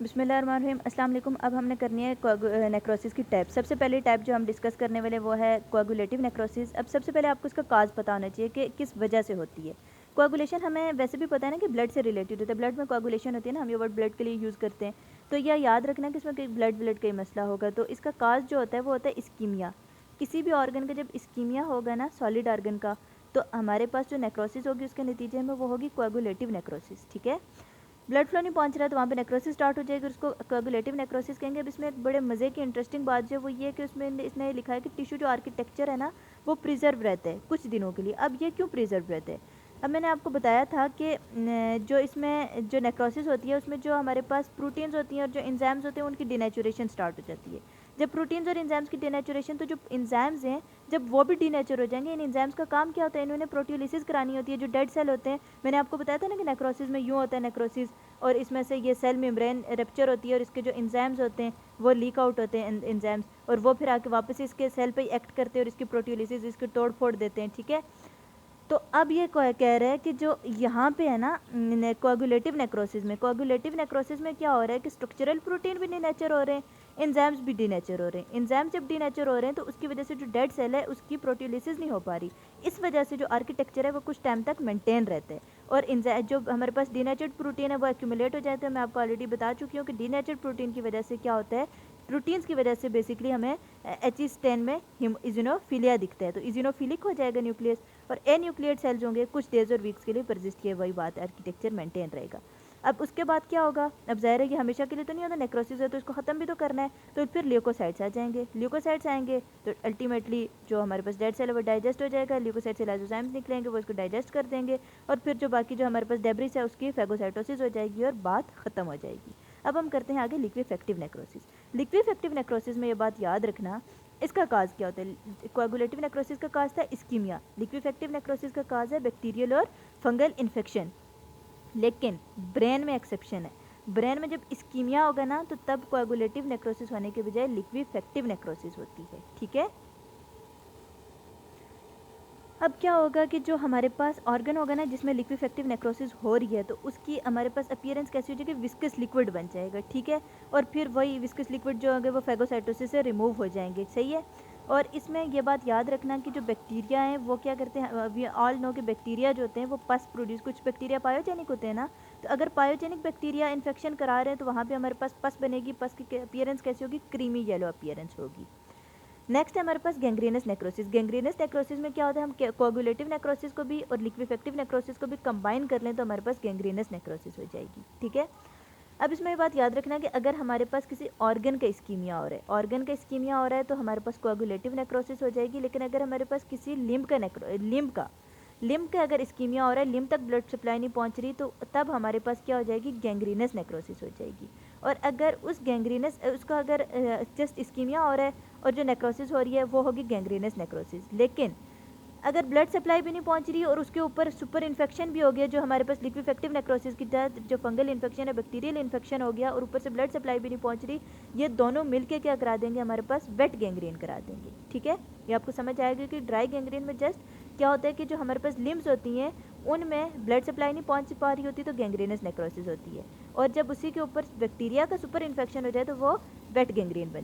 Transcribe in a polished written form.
बिस्मिल्लाहिर्रहमानिर्रहीम। अस्सलाम वालेकुम। अब हमने करनी है नेक्रोसिस की टाइप। सबसे पहली टाइप जो हम डिस्कस करने वाले वो है कोआगुलेटिव नेक्रोसिस। अब सबसे पहले आपको इसका काज पता होना चाहिए कि किस वजह से होती है। कोआगुलेशन हमें वैसे भी पता है ना कि ब्लड से रिलेटेड होता है, ब्लड में कोआगुलेशन होती है ना, हम ये वर्ड ब्लड के लिए यूज़ करते हैं। तो यह याद रखना कि इसमें ब्लड का ही मसला होगा। तो इसका काज जो होता है वो होता है इस्कीमिया। किसी भी ऑर्गन का जब इस्कीमिया होगा ना, सॉलिड ऑर्गन का, तो हमारे पास जो नेक्रोसिस होगी उसके नतीजे में वो होगी कोआगुलेटिव नेक्रोसिस। ठीक है, ब्लड फ्लो नहीं पहुंच रहा है तो वहाँ पे नेक्रोसिस स्टार्ट हो जाएगी, उसको कोआगुलेटिव नेक्रोसिस कहेंगे। अब इसमें एक बड़े मज़े की इंटरेस्टिंग बात जो है वो ये है कि उसमें इसने लिखा है कि टिश्यू जो आर्किटेक्चर है ना वो प्रिजर्व रहता है कुछ दिनों के लिए। अब ये क्यों प्रिजर्व रहता है? अब मैंने आपको बताया था कि जो इसमें जो नेक्रोसिस होती है उसमें जो हमारे पास प्रोटीन्स होती हैं और जो एंजाइम्स होते हैं उनकी डिनेचुरेशन स्टार्ट हो जाती है। जब प्रोटीन्स और एंजाइम्स की डिनेचुरेशन, तो जो एंजाइम्स हैं जब वो भी डीनेचर हो जाएंगे, इन एंजाइम्स का काम क्या होता है, इन्होंने प्रोटियोलिसिस करानी होती है। जो डेड सेल होते हैं, मैंने आपको बताया था ना कि नेक्रोसिस में यूँ होता है नेक्रोसिस, और इसमें से ये सेल मेम्ब्रेन रप्चर होती है और इसके जो एंजाइम्स होते हैं वो लीक आउट होते हैं एंजाइम्स, और वो फिर आके वापस इसके सेल पे एक्ट करते हैं और इसकी प्रोटियोलिसिस, इसकी तोड़ फोड़ देते हैं। ठीक है, तो अब ये कह रहे हैं कि जो यहाँ पे है ना कोआगुलेटिव नेक्रोसिस में क्या हो रहा है कि स्ट्रक्चरल प्रोटीन भी डीनेचर हो रहे हैं, एंजाइम्स भी डीनेचर हो रहे हैं। एंजाइम्स जब डीनेचर हो रहे हैं तो उसकी वजह से जो डेड सेल है उसकी प्रोटियोलिसिस नहीं हो पा रही, इस वजह से जो आर्किटेक्चर है वो कुछ टाइम तक मेंटेन रहते हैं और जो हमारे पास डीनेचर्ड प्रोटीन है वो एक्यूमुलेट हो जाते हैं। मैं आपको ऑलरेडी बता चुकी हूँ कि डीनेचर्ड प्रोटीन की वजह से क्या होता है, प्रोटीन्स की वजह से बेसिकली हमें H10 में इजिनोफिलिया दिखता है, तो इजिनोफिलिक हो जाएगा न्यूक्लियस, और ए न्यूक्लियड सेल्स होंगे कुछ डेज और वीक्स के लिए परसिस्ट किए, वही बात है, आर्किटेक्चर मेंटेन रहेगा। अब उसके बाद क्या होगा, अब जाहिर है कि हमेशा के लिए तो नहीं होता, नेक्रोसिस है तो इसको ख़त्म भी तो करना है, तो फिर ल्यूकोसाइट्स आ जाएंगे। ल्यूकोसाइट्स आएंगे तो अल्टीमेटली जो हमारे पास डेड सेल है वो डाइजेस्ट हो जाएगा, ल्यूकोसाइट से लाइसोजाइम्स निकलेंगे, वो इसको डाइजेस्ट कर देंगे, और फिर जो बाकी जो हमारे पास डेब्रिस है उसकी फैगोसाइटोसिस हो जाएगी और बात ख़त्म हो जाएगी। अब हम करते हैं आगे लिक्विफेक्टिव नेक्रोसिस। लिक्विफेक्टिव नेक्रोसिस में ये बात याद रखना, इसका काज क्या होता है। कोआगुलेटिव नेक्रोसिस का काज था इस्कीमिया, लिक्विफेक्टिव नेक्रोसिस का काज है बैक्टीरियल और फंगल इन्फेक्शन। लेकिन ब्रेन में एक्सेप्शन है, ब्रेन में जब इस्कीमिया होगा ना तो तब कोआगुलेटिव नेक्रोसिस होने के बजाय लिक्विफेक्टिव नेक्रोसिस होती है। ठीक है, अब क्या होगा कि जो हमारे पास ऑर्गन होगा ना जिसमें लिक्विफेक्टिव नेक्रोसिस हो रही है तो उसकी हमारे पास अपीयरेंस कैसी हो जाएगी, विस्कस लिक्विड बन जाएगा। ठीक है, और फिर वही विस्कस लिक्विड जो होंगे वो फैगोसाइटोसिस से रिमूव हो जाएंगे। सही है, और इसमें ये बात याद रखना कि जो बैक्टीरिया हैं वो क्या करते हैं, वी ऑल नो कि बैक्टीरिया जो होते हैं वो पस प्रोड्यूस, कुछ बैक्टीरिया पायोजेनिक होते हैं ना, तो अगर पायोजेनिक बैक्टीरिया इन्फेक्शन करा रहे हैं तो वहाँ पे हमारे पास पस बनेगी, पस की अपीयरेंस कैसी होगी, क्रीमी येलो अपीयरेंस होगी। नेक्स्ट है हमारे पास गैंग्रीनस नेक्रोसिस। गैंग्रीनस नेक्रोसिस में क्या होता है, हम कोआगुलेटिव नेक्रोसिस को भी और लिक्विफेक्टिव नेक्रोसिस को भी कंबाइन कर लें तो हमारे पास गैंग्रीनस नेक्रोसिस हो जाएगी। ठीक है, अब इसमें ये बात याद रखना कि अगर हमारे पास किसी ऑर्गन का इस्कीमिया हो रहा है, ऑर्गन का इस्कीमिया हो रहा है तो हमारे पास कोआगुलेटिव नेक्रोसिस हो जाएगी। लेकिन अगर हमारे पास किसी लिम्ब का अगर इस्कीमिया हो रहा है, लिम्ब तक ब्लड सप्लाई नहीं पहुंच रही, तो तब हमारे पास क्या हो जाएगी, गैंग्रीनस नेक्रोसिस हो जाएगी। और अगर उस गैंग्रीनस उसका अगर जस्ट इस्कीमिया हो रहा है और जो नेक्रोसिस हो रही है वो होगी गैंग्रीनस नेक्रोसिस। लेकिन अगर ब्लड सप्लाई भी नहीं पहुंच रही और उसके ऊपर सुपर इन्फेक्शन भी हो गया, जो हमारे पास लिक्विफेक्टिव नेक्रोसिस की तहत जो फंगल इन्फेक्शन है, बैक्टीरियल इन्फेक्शन हो गया, और ऊपर से ब्लड सप्लाई भी नहीं पहुंच रही, ये दोनों मिलके क्या करा देंगे, हमारे पास वेट गैंग्रीन करा देंगे। ठीक है, ये आपको समझ आएगा कि ड्राई गैंग्रीन में जस्ट क्या होता है कि जो हमारे पास लिम्स होती हैं उनमें ब्लड सप्लाई नहीं पहुंच पा रही होती तो गैंग्रीनस नेक्रोसिस होती है, और जब उसी के ऊपर बैक्टीरिया का सुपर इन्फेक्शन हो जाए तो वो वेट गैंग्रीन बन